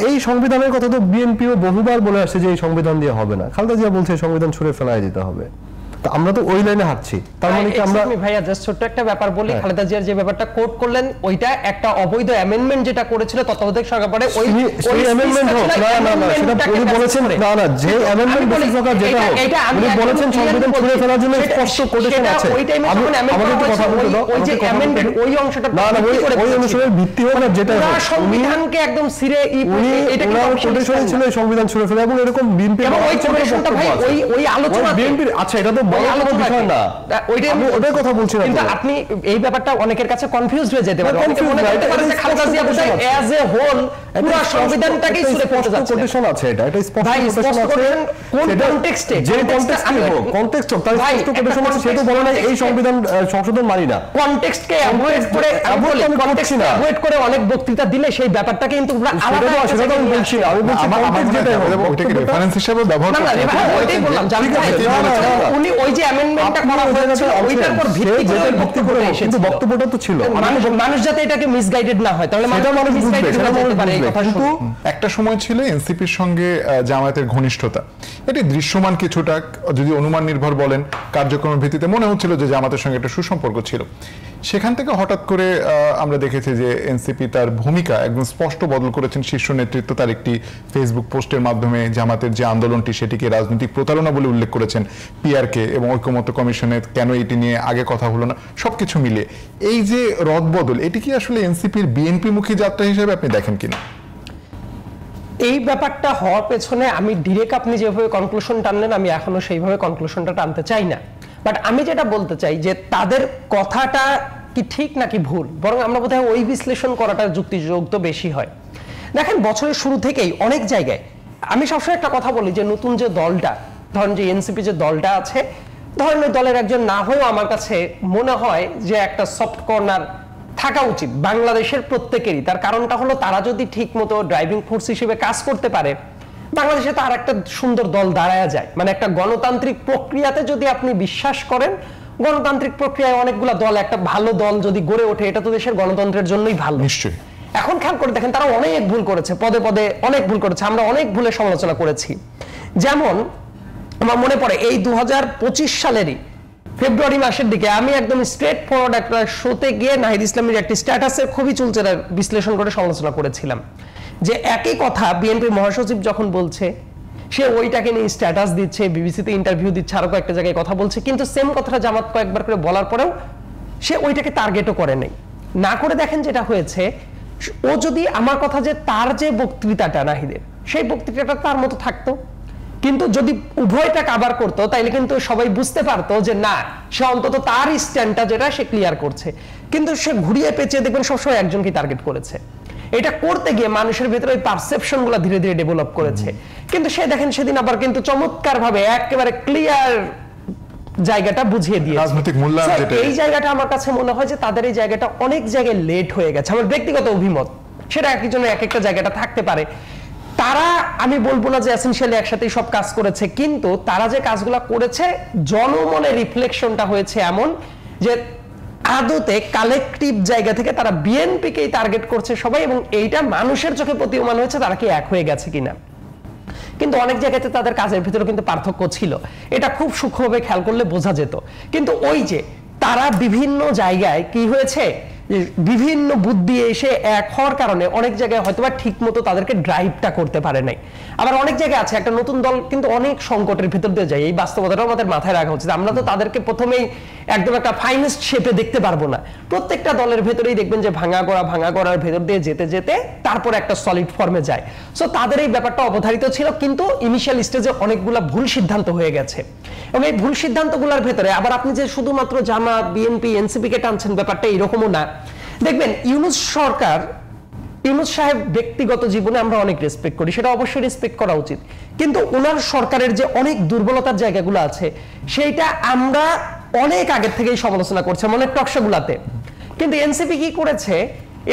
এই সংবিধানের কথা তো বিএনপিও বহুবার বলে আসছে যে এই সংবিধান দিয়ে হবে না, খালেদা জিয়া বলছে এই সংবিধান ছুঁড়ে ফেলাই দিতে হবে। আমরা তো ওই লাইনে হাঁটছি। তার মানে কি আমরা ভাইয়া জাস্ট ছোট্ট একটা ব্যাপার বলি, খালেদা জিয়ার যে ব্যাপারটা কোট করলেন ওইটা একটা অবৈধ অ্যামেন্ডমেন্ট যেটা করেছিল তত্ত্বাবধায়ক সরকার পরে ওই অ্যামেন্ডমেন্ট হোক না না না সেটা উনি বলেছেন না না যে অ্যামেন্ডমেন্ট বেসিস সরকার যেটা হোক উনি বলেছেন সংবিধান ছুঁড়ে ফেলার জন্য স্পষ্ট কোটেশন আছে। ওই টাইমে যখন অ্যামেন্ডমেন্ট কথা বলতে দাও, ওই যে অ্যামেন্ডমেন্ট ওই অংশটা না না ওই অনুসারে ভিত্তি হোক না যেটা হোক সংবিধানকে একদম সিরে এটা কি কোটেশন ছিল সংবিধান ছুঁড়ে ফেলা এবং এরকম বিএনপি এবং ওই কোটেশনটা ভাই ওই আলোচনা বিএনপি আচ্ছা এটা তো বড় বিষয় না, আমি ওটাই কথা বলছি না। কিন্তু আপনি এই ব্যাপারটা অনেকের কাছে কনফিউজড হয়ে যেতে পারে, অনেকে মনে করতে পারে যে খালেদা জিয়া বোধহয় অ্যাজ এ হোল পুরো সংবিধানটাকেই ছুঁড়ে ফেলতে যাচ্ছে। কোটেশন আছে এটা স্পষ্ট কোটেশন আছে কোন কনটেক্সটে যে কনটেক্সটে হোক কনটেক্সট হোক তার স্পষ্ট কোটেশন আছে, সে তো বলে না এই সংবিধান সংশোধন মানি না। কনটেক্সটকে অ্যাভয়েড করে অ্যাভয়েড করে অনেক বক্তৃতা দিলে সেই ব্যাপারটাকে কিন্তু পুরো আলাদা সেটা তো আমি বলছি না, আমি বলছি কনটেক্সট যেটা হবে ওটাকে রেফারেন্স হিসেবে ব্যবহার করতে হবে। না ওইটাই বললাম উনি ওই যে অ্যামেন্ডমেন্টটা করা হয়েছে ওইটার উপর ভিত্তি করে কিন্তু বক্তব্যটা তো ছিল মানুষ যাতে এটাকে মিসগাইডেড না হয়, তাহলে সেটা মানুষ বুঝবে, সেটা মানুষ বুঝবে। কিন্তু একটা সময় ছিল এনসিপির সঙ্গে জামায়াতের ঘনিষ্ঠতা, এটি দৃশ্যমান কিছুটা যদি অনুমান নির্ভর বলেন কার্যক্রমের ভিত্তিতে মনে হচ্ছিল যে জামাতের সঙ্গে একটা সুসম্পর্ক ছিল। সেখান থেকে হঠাৎ করে আমরা দেখেছি যে এনসিপি তার ভূমিকা একদম স্পষ্ট বদল করেছেন। শীর্ষ নেতৃত্ব তার একটি ফেসবুক পোস্টের মাধ্যমে জামাতের যে আন্দোলনটি সেটিকে রাজনৈতিক প্রতারণা বলে উল্লেখ করেছেন পিআরকে এবং ঐকমত্য কমিশনে কেন এটি নিয়ে আগে কথা হলো না, সবকিছু মিলিয়ে এই যে রদবদল এটি কি আসলে এনসিপির বিএনপি মুখী যাত্রা হিসেবে আপনি দেখেন কিনা? এই ব্যাপারটা হওয়ার পেছনে আমি ডিরেক্ট আপনি যেভাবে কনক্লুশন টানলেন আমি এখনো সেইভাবে কনক্লুশনটা টানতে চাই না, বাট আমি যেটা বলতে চাই যে তাদের কথাটা কি ঠিক নাকি ভুল, বরং আমরা বোধহয় ওই বিশ্লেষণ করাটা যুক্তিযুক্ত বেশি হয়। দেখেন বছরের শুরু থেকেই অনেক জায়গায় আমি সবসময় একটা কথা বলি যে নতুন যে দলটা ধরেন যে এনসিপি যে দলটা আছে, ধরেন ওই দলের একজন না হয়েও আমার কাছে মনে হয় যে একটা সফট কর্নার থাকা উচিত বাংলাদেশের প্রত্যেকেরই। তার কারণটা হলো তারা যদি ঠিক মতো ড্রাইভিং ফোর্স হিসেবে কাজ করতে পারে বাংলাদেশে তো আর একটা সুন্দর দল দাঁড়ায় যায়। মানে একটা গণতান্ত্রিক প্রক্রিয়াতে যদি আপনি বিশ্বাস করেন, গণতান্ত্রিক প্রক্রিয়ায় অনেকগুলো দল, একটা ভালো দল যদি গড়ে ওঠে এটা তো দেশের গণতন্ত্রের জন্যই ভালো। নিশ্চয়ই এখন খেয়াল করে দেখেন তারা অনেক ভুল করেছে, পদে পদে অনেক ভুল করেছে, আমরা অনেক ভুলের সমালোচনা করেছি। যেমন আমার মনে পড়ে এই 2025 সালেরই ফেব্রুয়ারি মাসের দিকে আমি একদম স্ট্রেট ফরওয়ার্ড একটা শোতে গিয়ে নাহিদ ইসলামের একটি স্ট্যাটাসের খুবই চুলচেরা বিশ্লেষণ করে সমালোচনা করেছিলাম যে একই কথা বিএনপির মহাসচিব যখন বলছে সে ওইটাকে নিয়ে স্ট্যাটাস দিচ্ছে, বিবিসিতে ইন্টারভিউ দিচ্ছে, আরো কয়েকটা জায়গায় কথা বলছে, কিন্তু সেম কথাটা জামাত কয়েকবার করে বলার পরেও সে ওইটাকে টার্গেটও করে নাই। না করে দেখেন যেটা হয়েছে, ও যদি আমার কথা যে তার যে বক্তৃতাটা নাহিদের সেই বক্তৃতাটা তার মতো থাকতো, কিন্তু যদি উভয়টা কাভার করতো তাইলে কিন্তু সবাই বুঝতে পারতো যে না সে অন্তত তার স্ট্যান্ডটা যেটা সে ক্লিয়ার করছে, কিন্তু সে ঘুরিয়ে পেঁচিয়ে দেখবেন সবসময় একজনকে টার্গেট করেছে। এটা করতে গিয়ে মানুষের ভিতরে ওই পারসেপশন গুলা ধীরে ধীরে ডেভেলপ করেছে, কিন্তু সে দেখেন সেদিন আবার কিন্তু চমৎকার ভাবে একেবারে ক্লিয়ার জায়গাটা বুঝিয়ে দিয়ে রাজনৈতিক মূল্যায়ন যেটা, এই জায়গাটা আমার কাছে মনে হয় যে তাদের এই জায়গাটা অনেক জায়গায় লেট হয়ে গেছে। আমার ব্যক্তিগত অভিমত, সেটা একজনের এক একটা জায়গাটা থাকতে পারে। তারা আমি বলবো না যে এসেনশিয়ালি একসাথেই সব কাজ করেছে, কিন্তু তারা যে কাজগুলো করেছে জনমনের রিফ্লেকশনটা হয়েছে এমন যে আদতে কালেকটিভ জায়গা থেকে তারা বিএনপিকেই টার্গেট করছে সবাই, এবং এইটা মানুষের চোখে প্রতীয়মান হয়েছে তারা কি এক হয়ে গেছে কিনা। কিন্তু অনেক জায়গাতে তাদের কাজের ভিতরে কিন্তু পার্থক্য ছিল, এটা খুব সূক্ষ্মভাবে খেয়াল করলে বোঝা যেত। কিন্তু ওই যে তারা বিভিন্ন জায়গায় কি হয়েছে, বিভিন্ন বুদ্ধি এসে এক হওয়ার কারণে অনেক জায়গায় হয়তোবা ঠিক মতো তাদেরকে ড্রাইভটা করতে পারে নাই। আবার অনেক জায়গায় আছে একটা নতুন দল কিন্তু অনেক সংকটের ভিতর দিয়ে যায়, এই বাস্তবতাটাও আমাদের মাথায় রাখা উচিত। আমরা তো তাদেরকে প্রথমেই একদম একটা ফাইনেস্ট শেপে দেখতে পারবো না, প্রত্যেকটা দলের ভেতরেই দেখবেন যে ভাঙা গড়ার ভেতর দিয়ে যেতে যেতে তারপর একটা সলিড ফর্মে যায়। সো তাদের এই ব্যাপারটা অবধারিত ছিল, কিন্তু ইনিশিয়াল স্টেজে অনেকগুলা ভুল সিদ্ধান্ত হয়ে গেছে, এবং এই ভুল সিদ্ধান্তগুলোর ভেতরে আবার আপনি যে শুধুমাত্র জামাত বিএনপি এনসিপি কে টানছেন ব্যাপারটা এরকমও না। দেখবেন ইউনূস সরকার, ইউনূস সাহেব ব্যক্তিগত জীবনে আমরা অনেক রেসপেক্ট করি, সেটা অবশ্যই রেসপেক্ট করা উচিত, কিন্তু ওনার সরকারের যে অনেক দুর্বলতার জায়গাগুলো আছে সেইটা আমরা অনেক আগের থেকেই সমালোচনা করছি অনেক টকশোগুলাতে। কিন্তু এনসিপি কি করেছে,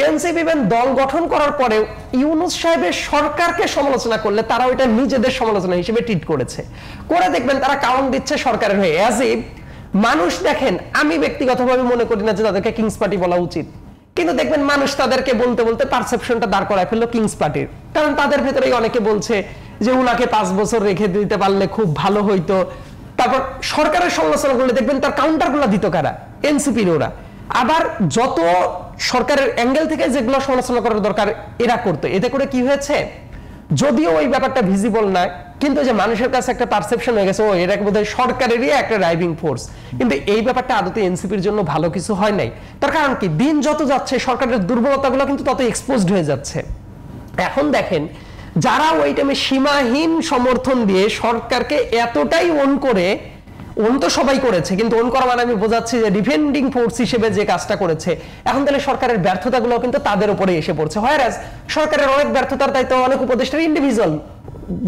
এনসিপি দল গঠন করার পরে ইউনূস সাহেবের সরকারকে সমালোচনা করলে তারা ওইটা নিজেদের সমালোচনা হিসেবে ট্রিট করেছে, করে দেখবেন তারা কারণ দিচ্ছে সরকারের হয়ে। অ্যাজ ইফ মানুষ দেখেন, আমি ব্যক্তিগতভাবে মনে করি না যে তাদেরকে কিংস পার্টি বলা উচিত, কিন্তু দেখবেন মানুষ তাদেরকে বলতে বলতে পারসেপশনটা দাঁড় করায় ফেললো কিংস পার্টির, কারণ তাদের ভেতরেই অনেকে বলছে যে উনাকে 5 বছর রেখে দিতে পারলে খুব ভালো হইতো। তারপর সরকারের সমালোচনা করলে দেখবেন তার কাউন্টারগুলো দিত কারা, এনসিপির ওরা। আবার যত সরকারের অ্যাঙ্গেল থেকে যেগুলো সমালোচনা করার দরকার এরা করতো। এতে করে কি হয়েছে, যদিও ওই ব্যাপারটা ভিজিবল নয়, কিন্তু যে মানুষের কাছে একটা পারসেপশন হয়ে গেছে ও এটা বোধহয় সরকারেরই একটা ড্রাইভিং ফোর্স। কিন্তু এই ব্যাপারটা আদতে এনসিপির জন্য ভালো কিছু হয় নাই। তার কারণ কি, দিন যত যাচ্ছে সরকারের দুর্বলতাগুলো কিন্তু তত এক্সপোজড হয়ে যাচ্ছে। এখন দেখেন যারা ওই টাইমে সীমাহীন সমর্থন দিয়ে সরকারকে এতটাই ওন তো সবাই করেছে, কিন্তু ওন করা মানে আমি বোঝাচ্ছি যে ডিফেন্ডিং ফোর্স হিসেবে যে কাজটা করেছে, এখন তাহলে সরকারের ব্যর্থতাগুলো কিন্তু তাদের উপরে এসে পড়ছে। হোয়ারাজ সরকারের অনেক ব্যর্থতার দায়িত্ব অনেক উপদেষ্টার ইন্ডিভিজুয়াল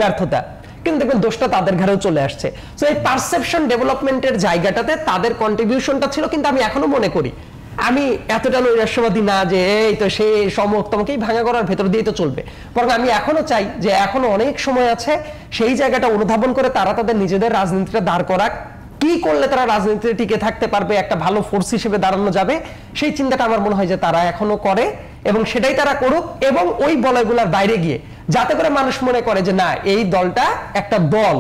ব্যর্থতা, কিন্তু দেখবেন দোষটা তাদের ঘরেও চলে আসছে। সো এই পারসেপশন ডেভেলপমেন্টের জায়গাটাতে তাদের কন্ট্রিবিউশনটা ছিল। কিন্তু আমি এখনো মনে করি, আমি এতটা নৈরাশ্যবাদী না যে এই তো সে সমর্থনকেই ভাঙা করার ভেতর দিয়ে তো চলবে, বরং আমি এখনো চাই যে এখনো অনেক সময় আছে সেই জায়গাটা অনুধাবন করে তারা তাদের নিজেদের রাজনীতিটা দাঁড় করাক, কি করলে তারা রাজনীতিতে টিকে থাকতে পারবে, একটা ভালো ফোর্স হিসেবে দাঁড়ানো যাবে, সেই চিন্তাটা আমার মনে হয় যে তারা এখনো করে, এবং সেটাই তারা করুক। এবং ওই বলয়গুলোর বাইরে গিয়ে যাতে করে মানুষ মনে করে যে না, এই দলটা একটা দল,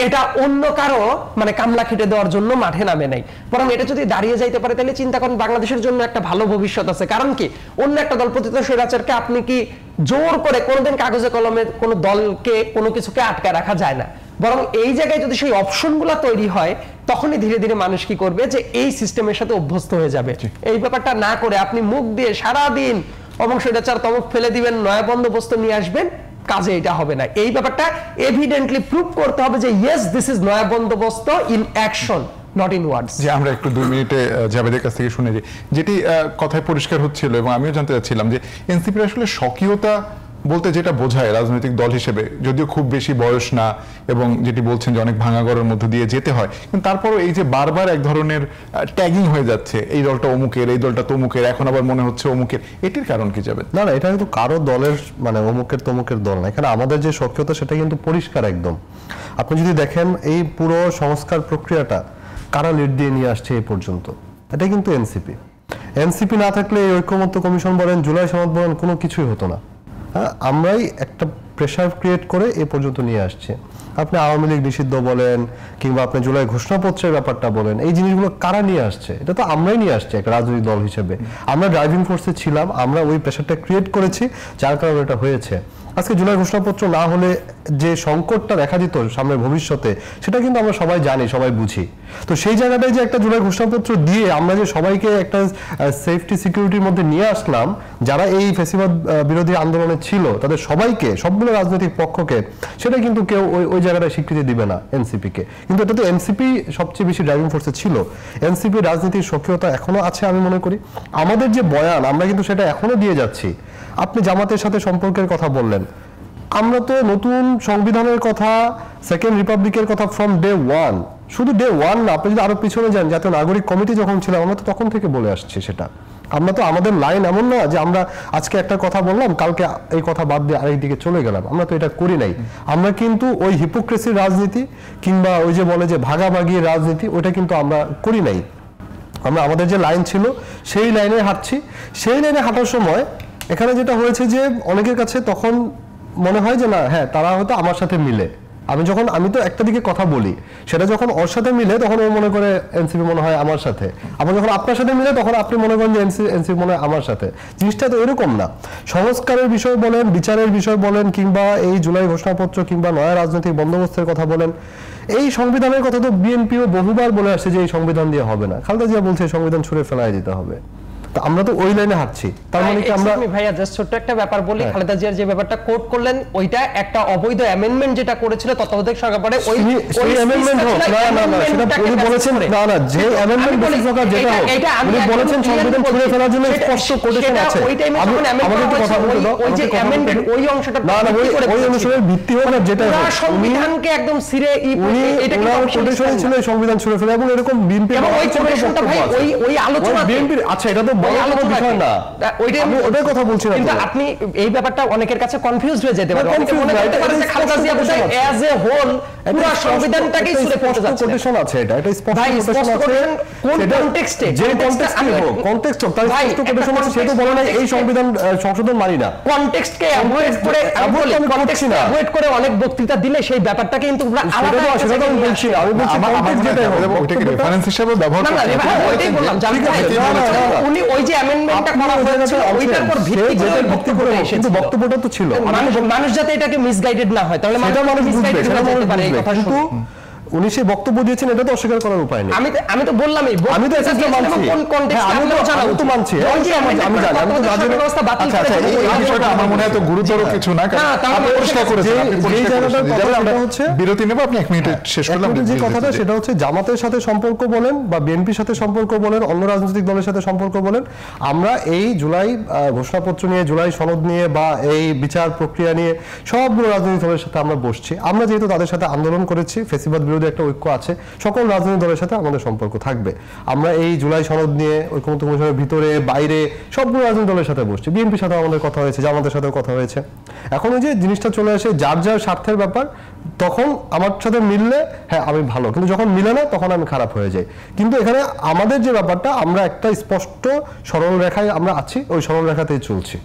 এটা অন্য কারো মানে কামলা খেটে দেওয়ার জন্য মাঠে নামে নাই, বরং এটা যদি দাঁড়িয়ে যাইতে পারে তাহলে চিন্তা করেন বাংলাদেশের জন্য একটা ভালো ভবিষ্যৎ আছে। কারণ কি, অন্য একটা দল পতিত স্বৈরাচারকে আপনি কি জোর করে কোনোদিন কাগজে কলমে কোনো দলকে কোনো কিছুকে আটকায় রাখা যায় না, বরং এই জায়গায় যদি সেই অপশনগুলো তৈরি হয় তখনই ধীরে ধীরে মানুষ কি করবে যে এই সিস্টেমের সাথে অভ্যস্ত হয়ে যাবে। এই ব্যাপারটা না করে আপনি মুখ দিয়ে সারাদিন অবংশৈরাচার তমক ফেলে দিবেন, নয়া বন্দোবস্ত নিয়ে আসবেন, কাজে এটা হবে না। এই ব্যাপারটা এভিডেন্টলি প্রুভ করতে হবে যে ইয়েস দিস ইজ নয়া বন্দোবস্ত in action, not in words. যে আমরা একটু 2 মিনিটে জাভেদের কাছ থেকে শুনে যাই, যেটি কথায় পরিষ্কার হচ্ছিল এবং আমিও জানতে চাচ্ছিলাম যে এনসিপির আসলে স্বকীয়তা বলতে যেটা বোঝায় রাজনৈতিক দল হিসেবে, যদিও খুব বেশি বয়স না এবং যেটি বলছেন যে অনেক ভাঙাগড়ের মধ্য দিয়ে যেতে হয়, কিন্তু তারপরও এই যে বারবার এক ধরনের ট্যাগিং হয়ে যাচ্ছে, এই দলটা অমুকের, এই দলটা তমুকের, এখন আবার মনে হচ্ছে অমুকের, এটির কারণ কি যাবে? না, এটা কিন্তু কারো দলের মানে অমুকের তমুকের দল না। এখানে আমাদের যে সক্রিয়তা সেটা কিন্তু পরিষ্কার একদম। আপনি যদি দেখেন এই পুরো সংস্কার প্রক্রিয়াটা কারা লিড দিয়ে নিয়ে আসছে এই পর্যন্ত, এটা কিন্তু এনসিপি। এনসিপি না থাকলে এই ঐক্যমত্য কমিশন বলেন, জুলাই সনদ বলেন, কোনো কিছুই হতো না। হ্যাঁ, আমরাই একটা প্রেশার ক্রিয়েট করে এ পর্যন্ত নিয়ে আসছে। আপনি আওয়ামী লীগ নিষিদ্ধ বলেন কিংবা আপনি জুলাই ঘোষণাপত্রের ব্যাপারটা বলেন, এই জিনিসগুলো কারা নিয়ে আসছে? এটা তো আমরাই নিয়ে আসছি একটা রাজনৈতিক দল হিসেবে। আমরা ড্রাইভিং ফোর্সে ছিলাম, আমরা ওই প্রেশারটা ক্রিয়েট করেছি, যার কারণে এটা হয়েছে। আজকে জুলাই ঘোষণাপত্র না হলে যে সংকটটা দেখা দিত সামনের ভবিষ্যতে, সেটা কিন্তু আমরা সবাই জানি, সবাই বুঝি। তো সেই জায়গাটায় যে একটা জুলাই ঘোষণাপত্র দিয়ে আমরা যে সবাইকে একটা সেফটি সিকিউরিটির মধ্যে নিয়ে আসলাম, যারা এই ফ্যাসিবাদ বিরোধী আন্দোলনে ছিল তাদের সবাইকে, সবগুলো রাজনৈতিক পক্ষকে, সেটা কিন্তু কেউ ওই জায়গাটায় স্বীকৃতি দিবে না এনসিপিকে। কিন্তু এটা তো এনসিপি সবচেয়ে বেশি ড্রাইভিং ফোর্সে ছিল। এনসিপি রাজনীতির সক্রিয়তা এখনো আছে আমি মনে করি। আমাদের যে বয়ান, আমরা কিন্তু সেটা এখনো দিয়ে যাচ্ছি। আপনি জামাতের সাথে সম্পর্কের কথা বললেন, আমরা তো নতুন সংবিধানের কথা, সেকেন্ড রিপাবলিকের কথা ফ্রম ডে ওয়ান, শুধু ডে ওয়ান না, আপনি যদি আরো পিছনে যান, জাতীয় নাগরিক কমিটি যখন ছিল আমরা তো তখন থেকে বলে আসছি সেটা। আমরা তো, আমাদের লাইন এমন না যে আমরা আজকে একটা কথা বললাম কালকে এই কথা বাদ দিয়ে আরেক দিকে চলে গেলাম, আমরা তো এটা করি নাই। আমরা কিন্তু ওই হিপোক্রেসির রাজনীতি কিংবা ওই যে বলে যে ভাগাভাগি রাজনীতি, ওইটা কিন্তু আমরা করি নাই। আমরা আমাদের যে লাইন ছিল সেই লাইনে হাঁটছি। সেই লাইনে হাঁটার সময় এখানে যেটা হয়েছে যে অনেকের কাছে তখন মনে হয় যে না, হ্যাঁ তারা হয়তো আমার সাথে মিলে। আমি তো একটা দিকে কথা বলি, সেটা যখন ওর সাথে মিলে তখন ও মনে করে এনসিপি মনে হয় আমার সাথে, আবার যখন আপনার সাথে মিলে তখন আপনি মনে করেন যে এনসিপি মনে হয় আমার সাথে। জিনিসটা তো এরকম না। সংস্কারের বিষয় বলেন, বিচারের বিষয় বলেন, কিংবা এই জুলাই ঘোষণাপত্র কিংবা নয়া রাজনৈতিক বন্দোবস্তের কথা বলেন, এই সংবিধানের কথা তো বিএনপিও বহুবার বলে আসছে যে এই সংবিধান দিয়ে হবে না। খালেদা জিয়া বলছে এই সংবিধান ছুঁড়ে ফেলাই দিতে হবে। আমরা তো ওই লাইনে হাঁটছি। তার মানে কি আমরা, ভাইয়া জাস্ট ছোট্ট একটা ব্যাপার বলি, খালেদা জিয়ার যে ব্যাপারটা কোট করলেন ওইটা একটা অবৈধ অ্যামেন্ডমেন্ট যেটা করেছিল তত্ত্বাবধায়ক সরকার, পরে ওই অ্যামেন্ডমেন্ট হোক না সেটা উনি বলেছেন না যে অ্যামেন্ডমেন্ট বেসিস সরকার যেটা হোক, উনি বলেছেন সংবিধান ছুঁড়ে ফেলার জন্য স্পষ্ট কোটেশন আছে। ওই টাইমে যখন অ্যামেন্ডমেন্ট কথা বলতো, ওই যে অ্যামেন্ডেড ওই অংশটা না ওই অনুসারে ভিত্তি হোক না, যেটা সংবিধানকে একদম সিরে এটা কি কোটেশন ছিল এই সংবিধান ছুঁড়ে ফেলা, এবং এরকম বিএনপি এবং ওই কোটেশনটা ভাই ওই আলোচনা বিএনপি, আচ্ছা এটা তো বলার কোনো আলোচনা বিষয় না। আমি ওটার কথা বলছি না। কিন্তু আপনি এই ব্যাপারটা অনেকের কাছে কনফিউজড হয়ে যেতে পারে, অনেকে মনে করতে পারে যে খালেদা জিয়া বোধহয় অ্যাজ এ হোল পুরো সংবিধানটাকেই ছুঁড়ে ফেলতে যাচ্ছে। কোটেশন আছে, এটা স্পষ্ট ভাই, কোটেশন স্পষ্ট আছে। কোন কনটেক্সটে, যে কনটেক্সটে হোক, কনটেক্সট হোক, তার স্পষ্ট কোটেশন আছে। সে তো বলে না এই সংবিধান সংশোধন মানি না। কনটেক্সটকে অ্যাভয়েড করে, আমি বলি কনটেক্সট অ্যাভয়েড করে অনেক বক্তৃতা দিলে সেই ব্যাপারটাকে কিন্তু পুরো আলাদা একটা সেটা তো আমি জায়গায় নিয়ে বলছি আসে। না। আমি বলছি কনটেক্সট যেটা হোক, ওইটাকে রেফারেন্স হিসেবে ব্যবহার না না, করতে ভাই, ওইটাই বললাম, জানতে ঠিক আছে, চাই। না, না, না। উনি ওই যে অ্যামেন্ডমেন্টটা করা হয়েছিল ওইটার উপর ভিত্তি করে বক্তব্য কিন্তু বক্তব্যটা তো ছিল। মানুষ যাতে এটাকে মিসগাইডেড না হয়, তাহলে সেটা মানুষ বুঝবে, misguided সেটা হয়ে মানুষ যেতে পারে এই বুঝবে। কথা কিন্তু শুনে। উনি সেই বক্তব্য দিয়েছেন, এটা তো অস্বীকার করার উপায় নেই। আমি তো বললামই, আমি তো এটা মানছি। কোন কনটেক্সটে হ্যাঁ, আমি তো মানছি। ওই যে আমি জানি, আমি তো রাজনীতি ব্যবস্থা বাতিল আচ্ছা, করে আচ্ছা, এই বিষয়টা আমার মনে হয় এত গুরুতর কিছু না, কারণ না, তাহলে আপনি পরিষ্কার করেছেন, আপনি যে পরিষ্কার জায়গাটার করেছেন। কথা যারা আমরা সেটা হচ্ছে বিরতি নেব, আপনি 1 মিনিটে শেষ করলাম। এখন যে কথাটা সেটা হচ্ছে জামাতের সাথে সম্পর্ক বলেন বা বিএনপির সাথে সম্পর্ক বলেন, অন্য রাজনৈতিক দলের সাথে সম্পর্ক বলেন, আমরা এই জুলাই ঘোষণাপত্র নিয়ে, জুলাই সনদ নিয়ে বা এই বিচার প্রক্রিয়া নিয়ে সবগুলো রাজনৈতিক দলের সাথে আমরা বসছি। আমরা যেহেতু তাদের সাথে আন্দোলন করেছি, ফেসিবাদ বিরোধী একটা ঐক্য আছে, সকল রাজনৈতিক দলের সাথে আমাদের সম্পর্ক থাকবে। আমরা এই জুলাই সনদ নিয়ে ঐকমত্য কমিশনের ভিতরে বাইরে সবগুলো রাজনৈতিক দলের সাথে বসছি। বিএনপির সাথে আমাদের কথা হয়েছে, জামাতের সাথেও কথা হয়েছে। এখন ওই যে জিনিসটা চলে আসে যার যার স্বার্থের ব্যাপার, তখন আমার সাথে মিললে হ্যাঁ আমি ভালো, কিন্তু যখন মিলে না তখন আমি খারাপ হয়ে যাই। কিন্তু এখানে আমাদের যে ব্যাপারটা, আমরা একটা স্পষ্ট সরল রেখায় আমরা আছি, ওই সরল রেখাতেই চলছি।